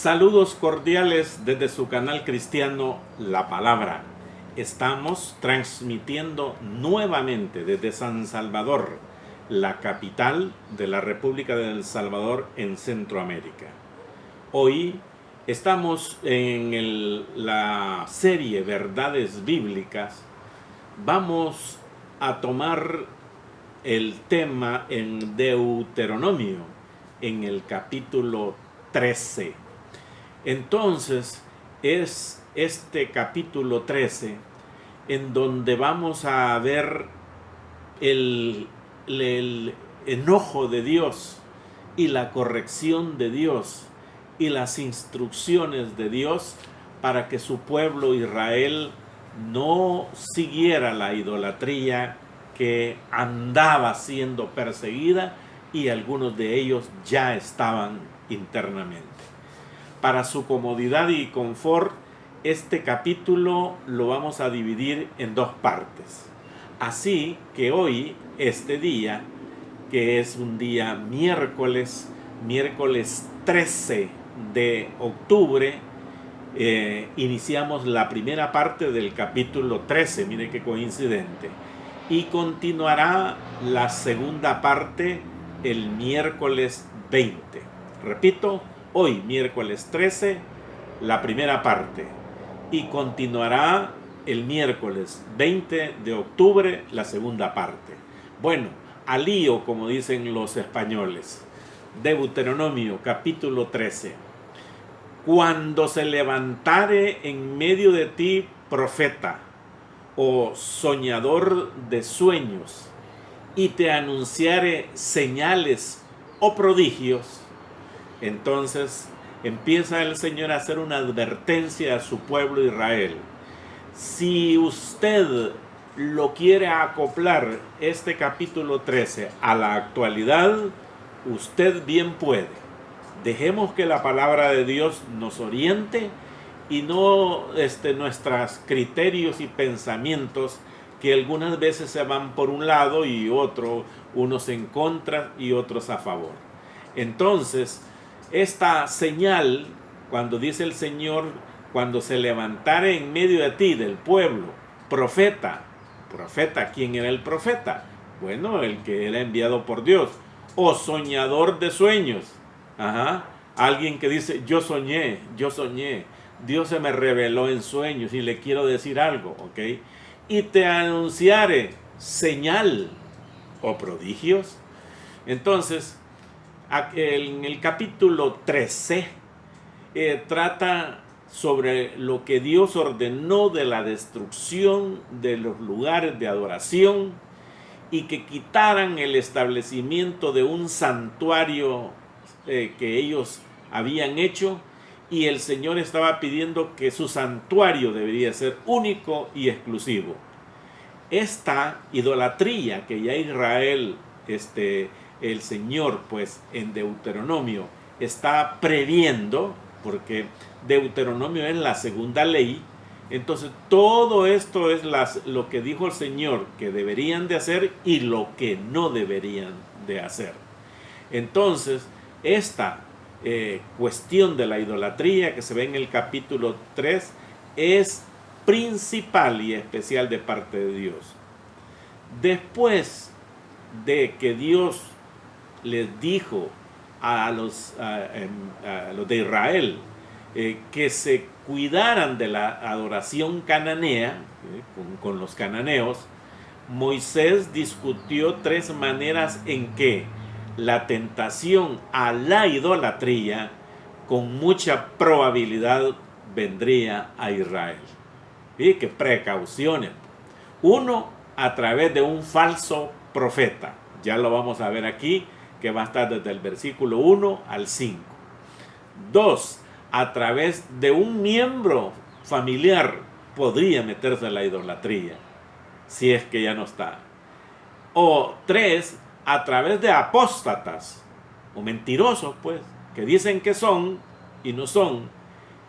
Saludos cordiales desde su canal cristiano La Palabra. Estamos transmitiendo nuevamente desde San Salvador, la capital de la República de El Salvador en Centroamérica. Hoy estamos en la serie Verdades Bíblicas. Vamos a tomar el tema en Deuteronomio, en el capítulo 13. Entonces, es este capítulo 13 en donde vamos a ver el enojo de Dios y la corrección de Dios y las instrucciones de Dios para que su pueblo Israel no siguiera la idolatría que andaba siendo perseguida y algunos de ellos ya estaban internamente. Para su comodidad y confort, este capítulo lo vamos a dividir en dos partes. Así que hoy, este día, que es un día miércoles 13 de octubre, iniciamos la primera parte del capítulo 13, mire qué coincidente, y continuará la segunda parte el miércoles 20. Repito, hoy miércoles 13, la primera parte, y continuará el miércoles 20 de octubre la segunda parte. Bueno, al lío, como dicen los españoles. Deuteronomio capítulo 13. Cuando se levantare en medio de ti profeta o soñador de sueños y te anunciare señales o prodigios, entonces empieza el Señor a hacer una advertencia a su pueblo Israel. Si usted lo quiere acoplar, este capítulo 13, a la actualidad, usted bien puede. Dejemos que la palabra de Dios nos oriente y no nuestros criterios y pensamientos, que algunas veces se van por un lado y otro, unos en contra y otros a favor. Entonces, esta señal, cuando dice el Señor, cuando se levantare en medio de ti, del pueblo, profeta, ¿quién era el profeta? Bueno, el que era enviado por Dios. O soñador de sueños. Alguien que dice, yo soñé, Dios se me reveló en sueños y le quiero decir algo, ¿ok? Y te anunciare señal o prodigios. Entonces, en el capítulo 13 trata sobre lo que Dios ordenó de la destrucción de los lugares de adoración y que quitaran el establecimiento de un santuario que ellos habían hecho, y el Señor estaba pidiendo que su santuario debería ser único y exclusivo. Esta idolatría que ya Israel, el Señor, pues en Deuteronomio está previendo, porque Deuteronomio es la segunda ley. Entonces todo esto es lo que dijo el Señor que deberían de hacer y lo que no deberían de hacer. Entonces esta cuestión de la idolatría que se ve en el capítulo 3 es principal y especial de parte de Dios. Después de que Dios les dijo a los de Israel que se cuidaran de la adoración cananea, con los cananeos, Moisés discutió tres maneras en que la tentación a la idolatría con mucha probabilidad vendría a Israel. ¿Y qué precauciones? Uno, a través de un falso profeta. Ya lo vamos a ver aquí, que va a estar desde el versículo 1 al 5. Dos, a través de un miembro familiar podría meterse en la idolatría, si es que ya no está. O tres, a través de apóstatas o mentirosos, pues, que dicen que son y no son,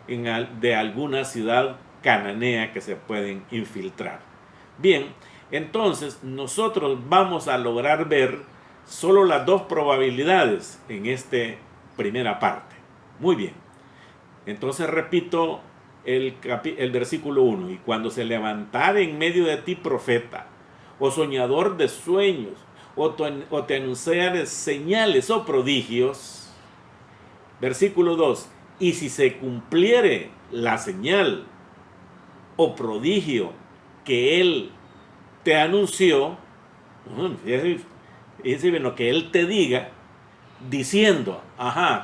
de alguna ciudad cananea que se pueden infiltrar. Bien, entonces nosotros vamos a lograr ver solo las dos probabilidades en esta primera parte. Muy bien. Entonces repito el versículo 1. Y cuando se levantare en medio de ti profeta, o soñador de sueños, o te anunciare señales o prodigios. Versículo 2. Y si se cumpliere la señal o prodigio que él te anunció, es lo que él te diga, diciendo,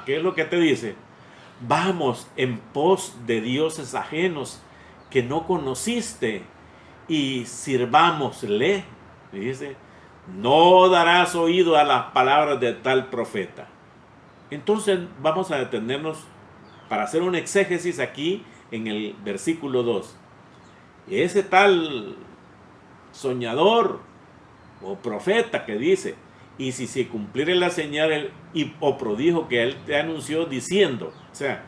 ¿qué es lo que te dice? Vamos en pos de dioses ajenos que no conociste y sirvámosle. Dice, no darás oído a las palabras de tal profeta. Entonces vamos a detenernos para hacer un exégesis aquí en el versículo 2. Ese tal soñador o profeta que dice, y si se cumpliere la señal o prodigio que él te anunció diciendo, o sea,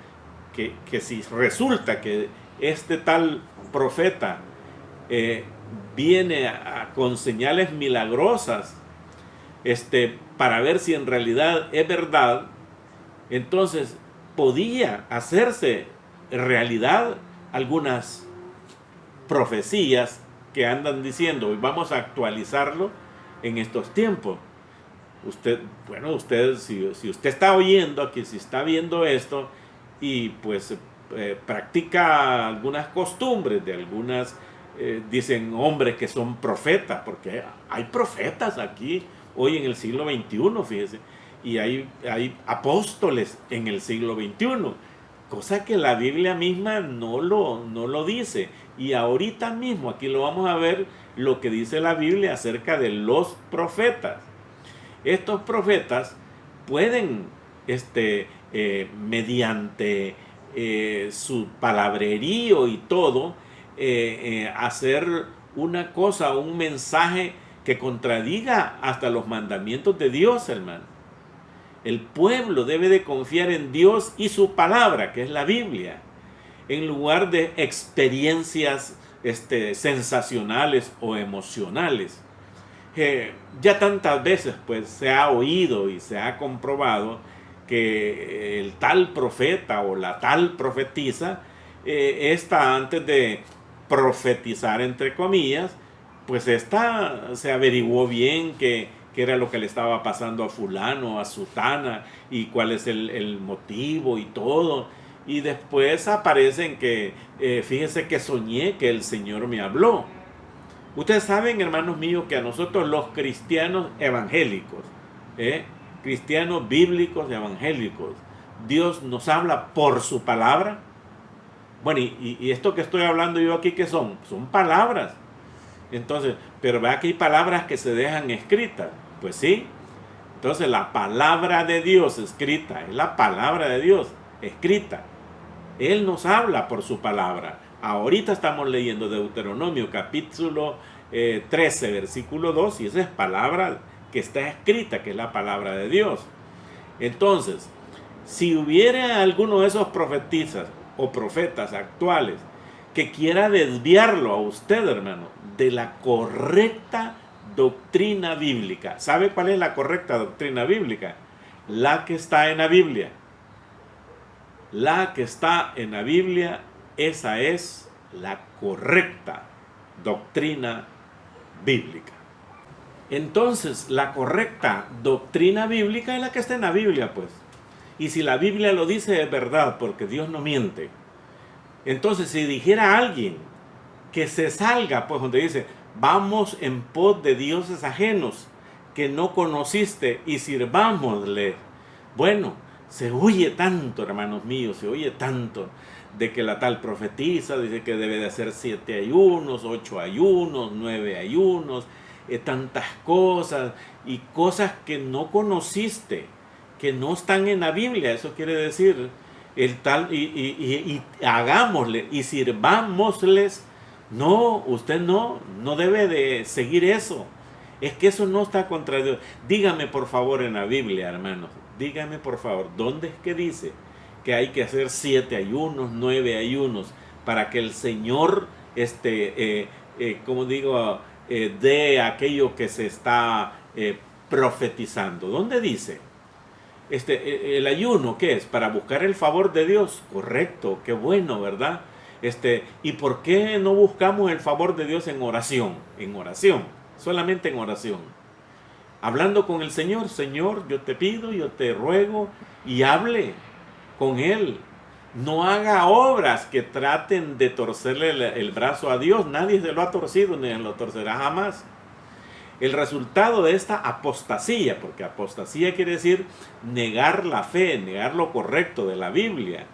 que si resulta que este tal profeta viene con señales milagrosas, para ver si en realidad es verdad, entonces podía hacerse realidad algunas profecías que andan diciendo, y vamos a actualizarlo en estos tiempos. Usted, si usted está oyendo aquí, si está viendo esto y pues practica algunas costumbres de algunas, dicen hombres que son profetas, porque hay profetas aquí hoy en el siglo XXI, fíjese, y hay apóstoles en el siglo XXI, cosa que la Biblia misma no lo dice. Y ahorita mismo aquí lo vamos a ver lo que dice la Biblia acerca de los profetas. Estos profetas pueden, mediante su palabrerío y todo, hacer una cosa, un mensaje que contradiga hasta los mandamientos de Dios, hermano. El pueblo debe de confiar en Dios y su palabra, que es la Biblia, en lugar de experiencias sensacionales o emocionales. Ya tantas veces pues se ha oído y se ha comprobado que el tal profeta o la tal profetisa, esta antes de profetizar entre comillas, pues esta se averiguó bien qué era lo que le estaba pasando a fulano, a sutana, y cuál es el motivo y todo. Y después aparecen que, fíjense que soñé que el Señor me habló. Ustedes saben, hermanos míos, que a nosotros los cristianos evangélicos, cristianos bíblicos evangélicos, Dios nos habla por su palabra. Bueno, y esto que estoy hablando yo aquí, ¿qué son? Son palabras. Entonces, pero vea que hay palabras que se dejan escritas. Pues sí. Entonces la palabra de Dios escrita es la palabra de Dios escrita. Él nos habla por su palabra. Ahorita estamos leyendo Deuteronomio capítulo 13, versículo 2, y esa es palabra que está escrita, que es la palabra de Dios. Entonces, si hubiera alguno de esos profetisas o profetas actuales que quiera desviarlo a usted, hermano, de la correcta doctrina bíblica. ¿Sabe cuál es la correcta doctrina bíblica? La que está en la Biblia. La que está en la Biblia, esa es la correcta doctrina bíblica. Entonces, la correcta doctrina bíblica es la que está en la Biblia, pues. Y si la Biblia lo dice, es verdad, porque Dios no miente. Entonces, si dijera alguien que se salga, pues donde dice, vamos en pos de dioses ajenos que no conociste y sirvámosle. Bueno, se oye tanto, hermanos míos, se oye tanto de que la tal profetisa dice que debe de hacer 7 ayunos, 8 ayunos, 9 ayunos, tantas cosas y cosas que no conociste, que no están en la Biblia. Eso quiere decir el tal y hagámosle y sirvámosles. No, usted no debe de seguir eso. Es que eso no está contra Dios. Dígame por favor en la Biblia, hermanos, dígame por favor, ¿dónde es que dice que hay que hacer 7 ayunos, 9 ayunos para que el Señor, como digo, dé aquello que se está profetizando? ¿Dónde dice? El ayuno, ¿qué es? Para buscar el favor de Dios. Correcto, qué bueno, ¿verdad? ¿Y por qué no buscamos el favor de Dios en oración? En oración, solamente en oración. Hablando con el Señor, Señor, yo te pido, yo te ruego, y hable con Él. No haga obras que traten de torcerle el brazo a Dios. Nadie se lo ha torcido ni lo torcerá jamás. El resultado de esta apostasía, porque apostasía quiere decir negar la fe, negar lo correcto de la Biblia,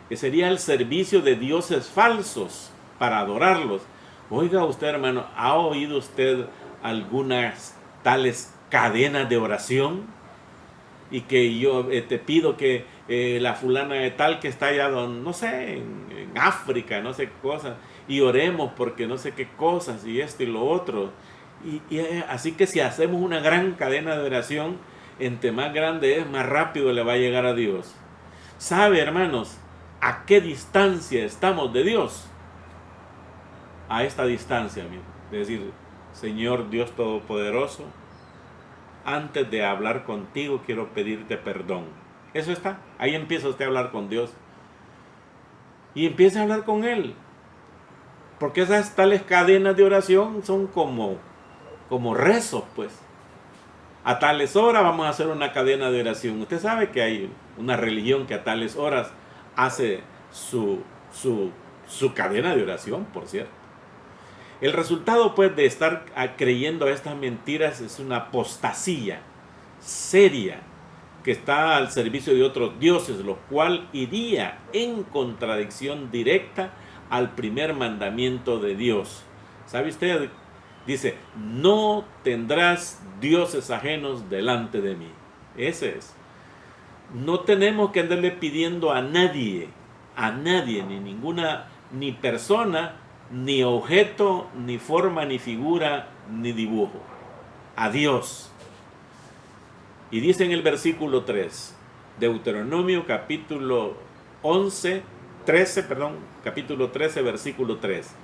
que sería el servicio de dioses falsos para adorarlos. Oiga usted, hermano, ¿ha oído usted algunas tales cadenas de oración? Y que yo te pido que la fulana de tal que está allá, no sé, en África, no sé qué cosas, y oremos porque no sé qué cosas, y esto y lo otro. Así que si hacemos una gran cadena de oración, entre más grande es, más rápido le va a llegar a Dios. ¿Sabe, hermanos, a qué distancia estamos de Dios? A esta distancia, es decir, Señor Dios Todopoderoso, antes de hablar contigo quiero pedirte perdón. Eso está, ahí empieza usted a hablar con Dios. Y empieza a hablar con Él. Porque esas tales cadenas de oración son como rezos, pues. A tales horas vamos a hacer una cadena de oración. Usted sabe que hay una religión que a tales horas hace su cadena de oración, por cierto. El resultado, pues, de estar creyendo a estas mentiras es una apostasía seria que está al servicio de otros dioses, lo cual iría en contradicción directa al primer mandamiento de Dios. ¿Sabe usted? Dice, no tendrás dioses ajenos delante de mí. Ese es. No tenemos que andarle pidiendo a nadie, ni ninguna, ni persona, ni objeto, ni forma, ni figura, ni dibujo. A Dios. Y dice en el versículo 3, Deuteronomio capítulo 13, versículo 3.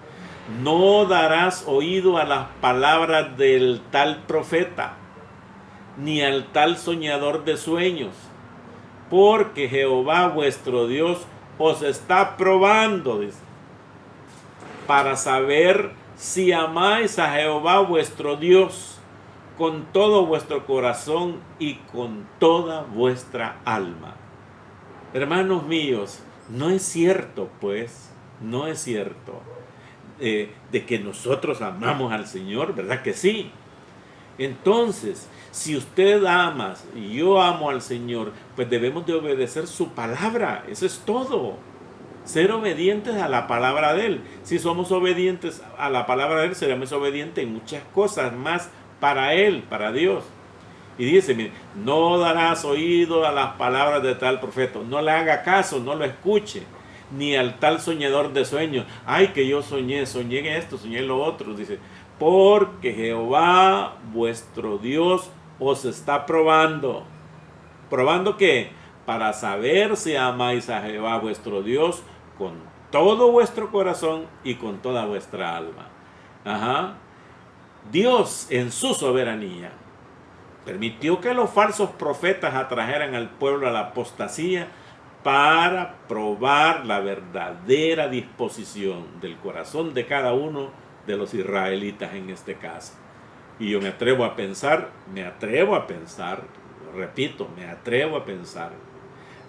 No darás oído a las palabras del tal profeta, ni al tal soñador de sueños, porque Jehová vuestro Dios os está probando, dice, para saber si amáis a Jehová vuestro Dios con todo vuestro corazón y con toda vuestra alma. Hermanos míos, no es cierto, pues, no es cierto de que nosotros amamos al Señor, ¿verdad que sí? Entonces, si usted ama y yo amo al Señor, pues debemos de obedecer su palabra, eso es todo. Ser obedientes a la palabra de Él. Si somos obedientes a la palabra de Él, seremos obedientes en muchas cosas más para Él, para Dios. Y dice, mire, no darás oído a las palabras de tal profeta, no le haga caso, no lo escuche, ni al tal soñador de sueños. Ay, que yo soñé esto, soñé lo otro. Dice, porque Jehová vuestro Dios os está probando. ¿Probando qué? Para saber si amáis a Jehová vuestro Dios con todo vuestro corazón y con toda vuestra alma. Dios, en su soberanía, permitió que los falsos profetas atrajeran al pueblo a la apostasía para probar la verdadera disposición del corazón de cada uno de los israelitas en este caso. Y yo me atrevo a pensar, repito, me atrevo a pensar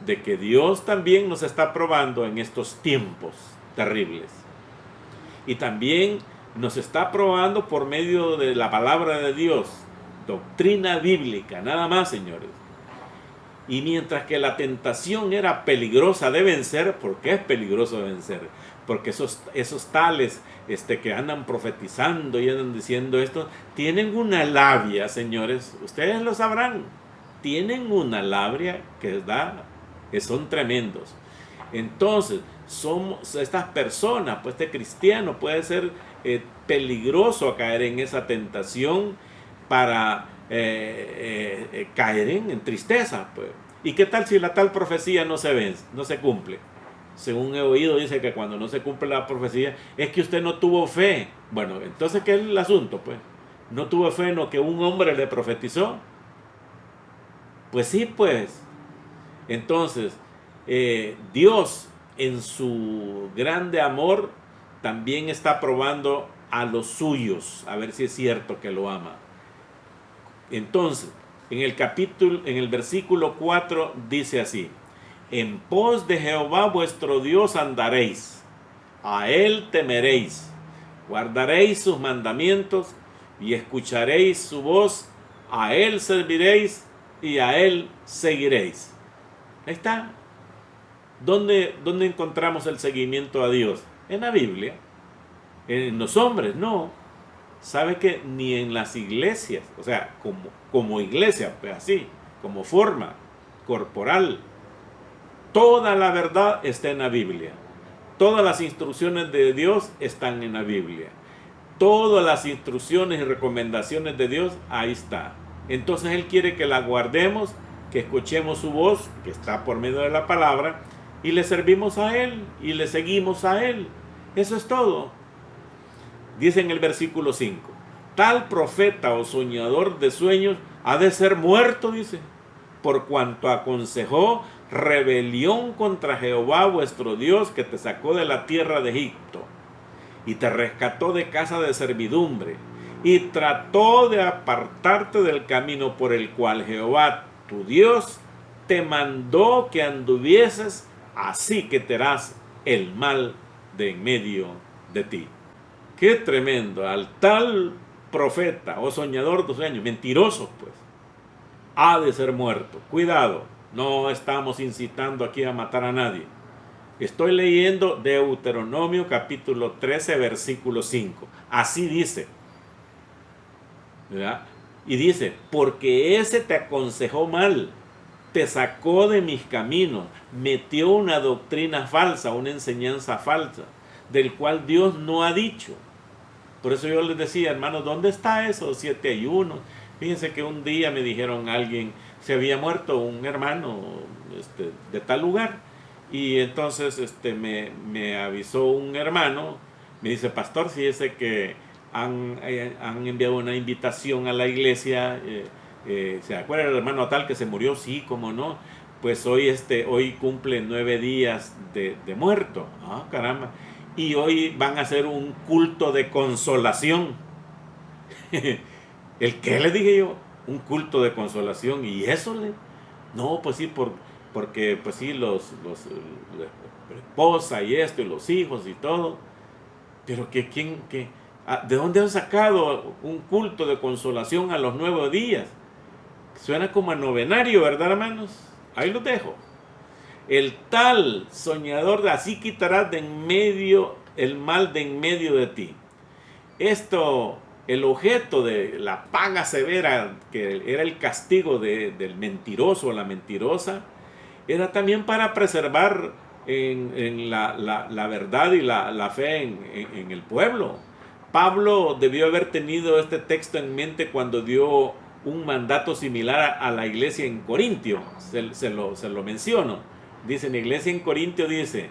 de que Dios también nos está probando en estos tiempos terribles. Y también nos está probando por medio de la palabra de Dios, doctrina bíblica, nada más, señores. Y mientras que la tentación era peligrosa de vencer, ¿por qué es peligroso de vencer? Porque esos tales que andan profetizando y andan diciendo esto, tienen una labia, señores, ustedes lo sabrán, tienen una labia que son tremendos. Entonces, somos estas personas, pues este cristiano puede ser peligroso a caer en esa tentación para caer en tristeza, pues. ¿Y qué tal si la tal profecía no se cumple? Según he oído, dice que cuando no se cumple la profecía es que usted no tuvo fe. Bueno, entonces, ¿qué es el asunto? Pues no tuvo fe en lo que un hombre le profetizó. Pues sí, pues Entonces, Dios en su grande amor también está probando a los suyos, a ver si es cierto que lo ama. Entonces, en el versículo 4 dice así: en pos de Jehová vuestro Dios andaréis, a él temeréis, guardaréis sus mandamientos y escucharéis su voz, a él serviréis y a él seguiréis. Ahí está. ¿Dónde encontramos el seguimiento a Dios? En la Biblia. En los hombres, no. ¿Sabe que ni en las iglesias, o sea, como iglesia, pues así, como forma corporal, toda la verdad está en la Biblia? Todas las instrucciones de Dios están en la Biblia. Todas las instrucciones y recomendaciones de Dios, ahí está. Entonces Él quiere que la guardemos, que escuchemos su voz, que está por medio de la palabra, y le servimos a Él, y le seguimos a Él. Eso es todo. Dice en el versículo 5, tal profeta o soñador de sueños ha de ser muerto, dice, por cuanto aconsejó rebelión contra Jehová vuestro Dios, que te sacó de la tierra de Egipto y te rescató de casa de servidumbre, y trató de apartarte del camino por el cual Jehová tu Dios te mandó que anduvieses, así que te harás el mal de en medio de ti. Qué tremendo. Al tal profeta o soñador de sueños, mentiroso pues, ha de ser muerto. Cuidado, no estamos incitando aquí a matar a nadie. Estoy leyendo Deuteronomio capítulo 13 versículo 5. Así dice, ¿verdad? Y dice, porque ese te aconsejó mal, te sacó de mis caminos, metió una doctrina falsa, una enseñanza falsa, del cual Dios no ha dicho. Por eso yo les decía, hermanos, ¿dónde está eso? 7 ayunos. Fíjense que un día me dijeron alguien, se había muerto un hermano de tal lugar. Y entonces me avisó un hermano, me dice, pastor, fíjese que han enviado una invitación a la iglesia. ¿Se acuerda el hermano tal que se murió? Sí, cómo no. Pues hoy cumple 9 días de muerto. Ah, caramba. Y hoy van a hacer un culto de consolación. ¿El qué? Le dije yo. Un culto de consolación. ¿Y eso? No, pues sí, porque pues sí, la esposa y esto, y los hijos y todo. Pero ¿de dónde han sacado un culto de consolación a los 9 días? Suena como a novenario, ¿verdad, hermanos? Ahí los dejo. El tal soñador de así quitarás de en medio el mal de en medio de ti. El objeto de la paga severa, que era el castigo del mentiroso o la mentirosa, era también para preservar en la verdad y la fe en el pueblo. Pablo debió haber tenido este texto en mente cuando dio un mandato similar a la iglesia en Corintio. Se lo menciono. Dice, en la iglesia en Corintio dice,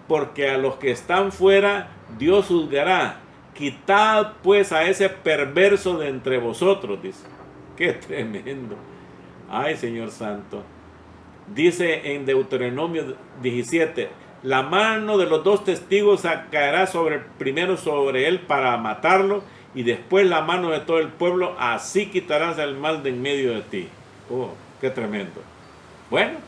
porque a los que están fuera Dios juzgará. Quitad pues a ese perverso de entre vosotros, dice. Qué tremendo. Ay, Señor Santo. Dice en Deuteronomio 17, la mano de los 2 testigos caerá primero sobre él para matarlo, y después la mano de todo el pueblo, así quitarás el mal de en medio de ti. Oh, qué tremendo. Bueno,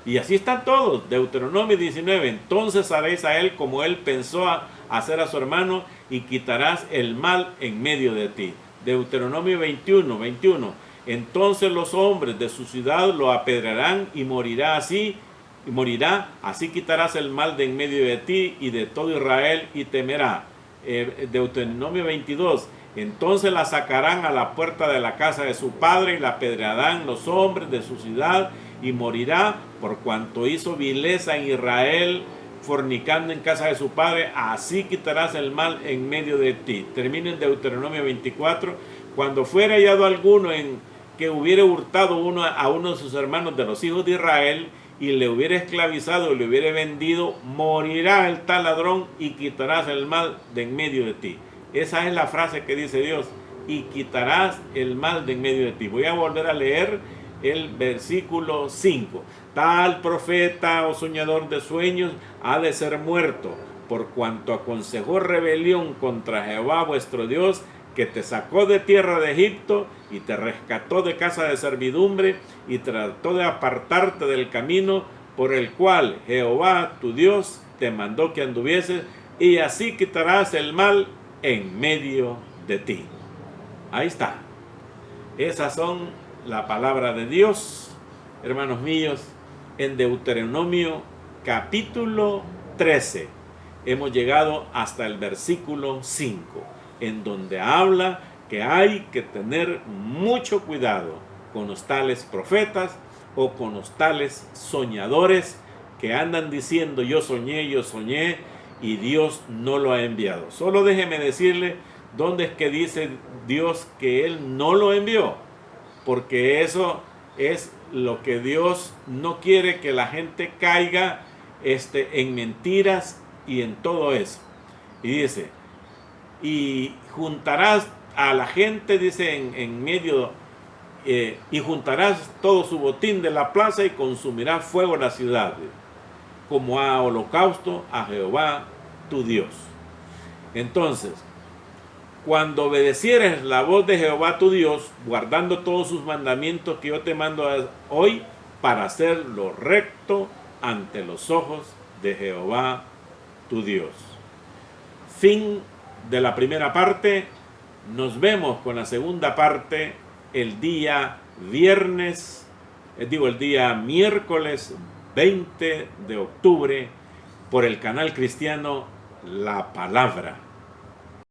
y así están todos. Deuteronomio 19, entonces haréis a él como él pensó hacer a su hermano, y quitarás el mal en medio de ti. Deuteronomio 21, entonces los hombres de su ciudad lo apedrearán y morirá, así quitarás el mal de en medio de ti y de todo Israel, y temerá. Deuteronomio 22, entonces la sacarán a la puerta de la casa de su padre y la apedrearán los hombres de su ciudad, y morirá por cuanto hizo vileza en Israel, fornicando en casa de su padre, así quitarás el mal en medio de ti. Termina en Deuteronomio 24, cuando fuera hallado alguno que hubiere hurtado a uno de sus hermanos de los hijos de Israel, y le hubiera esclavizado y le hubiera vendido, morirá el tal ladrón, y quitarás el mal de en medio de ti. Esa es la frase que dice Dios, y quitarás el mal de en medio de ti. Voy a volver a leer el versículo 5. Tal profeta o soñador de sueños ha de ser muerto, por cuanto aconsejó rebelión contra Jehová vuestro Dios, que te sacó de tierra de Egipto y te rescató de casa de servidumbre y trató de apartarte del camino por el cual Jehová tu Dios te mandó que anduvieses, y así quitarás el mal en medio de ti. Ahí está. Esas son la palabra de Dios, hermanos míos, en Deuteronomio capítulo 13. Hemos llegado hasta el versículo 5, en donde habla que hay que tener mucho cuidado con los tales profetas o con los tales soñadores que andan diciendo yo soñé, y Dios no lo ha enviado. Solo déjeme decirle dónde es que dice Dios que Él no lo envió, porque eso es lo que Dios no quiere, que la gente caiga en mentiras y en todo eso. Y dice, y juntarás a la gente, dice en medio, y juntarás todo su botín de la plaza y consumirás fuego la ciudad, como a holocausto a Jehová tu Dios. Entonces, cuando obedecieres la voz de Jehová tu Dios, guardando todos sus mandamientos que yo te mando hoy, para hacer lo recto ante los ojos de Jehová tu Dios. Fin de la primera parte. Nos vemos con la segunda parte el día el día miércoles 20 de octubre por el canal cristiano La Palabra.